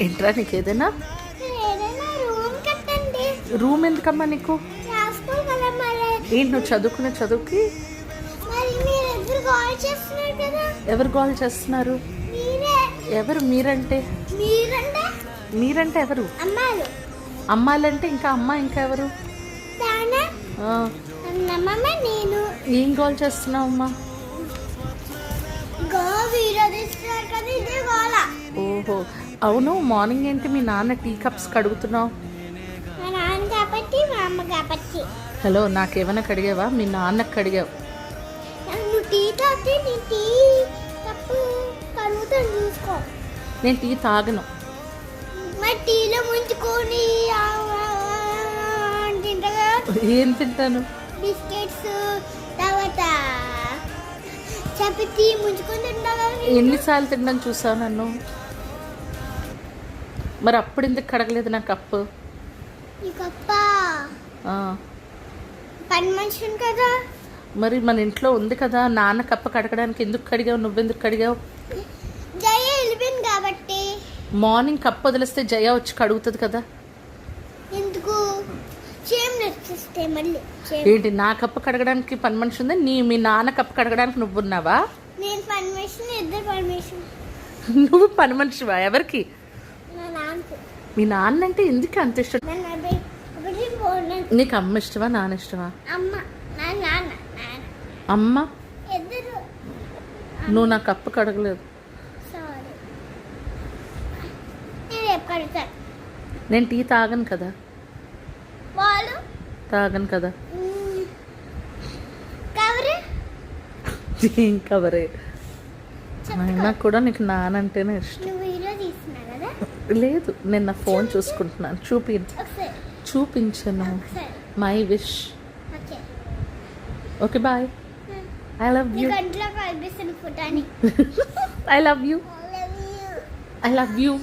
ఏంట్రా నీకు ఏదైనా రూమ్ ఎందుకమ్మా నీకు? ఏంటి నువ్వు చదువుకునే చదువుకి ఎవరు కాల్ చేస్తున్నారు? ఎవరు మీరంటే? మీరంటే ఎవరు? అమ్మాయిలంటే ఇంకా అమ్మ ఇంకా ఎవరు? ఏం కాల్ చేస్తున్నావు అమ్మా? ఓహో అవును, మార్నింగ్ ఏంటి మీ నాన్న టీ కప్స్ కడుగుతున్నావు? హలో, నాకేమైనా కడిగావా? మీ నాన్నకు కడిగావు. నేను టీ తాగను. ఏం తింటాను? బిస్కెట్స్ తర్వాత చపాతీ ముంచుకొని తింటావా? ఎన్నిసార్లు తినడం చూసావు నన్ను? మరి అప్పుడు ఎందుకు కడగలేదు నా కప్పు? ఈ కప్ప పని మనిషి కదా. మరి మన ఇంట్లో ఉంది కదా, నాన్న కప్ప కడగడానికి ఎందుకు కడిగావు? నువ్వెందుకు కడిగావు? జయ వెళ్ళిపోయింది కాబట్టి. మార్నింగ్ కప్పు వదిలేస్తే జయ వచ్చి కడుగుతుంది కదా. ఎందుకు? ఏంటి నా కప్పు కడగడానికి పని మనిషి ఉంది? మీ నాన్న కప్పు కడగడానికి నువ్వు ఉన్నావా? నేను పని మనిషిని, ఇద్దరు పని మనిషి. నువ్వు పని మనిషివా? ఎవరికి? మీ నాన్న అంటే ఎందుకు అంత ఇష్టం? నీకు అమ్మ ఇష్టమా నాన్న ఇష్టమా? అమ్మ. నువ్వు నా కప్పు కడగలేదు. నేను టీ తాగను కదా. తాగను కదా. ఏం కవరే? అయినా కూడా నీకు నానంటేనే ఇష్టం. లేదు, నేను నా ఫోన్ చూసుకుంటున్నాను. చూపించను. My wish. Okay bye. I love you. I love you. I love you.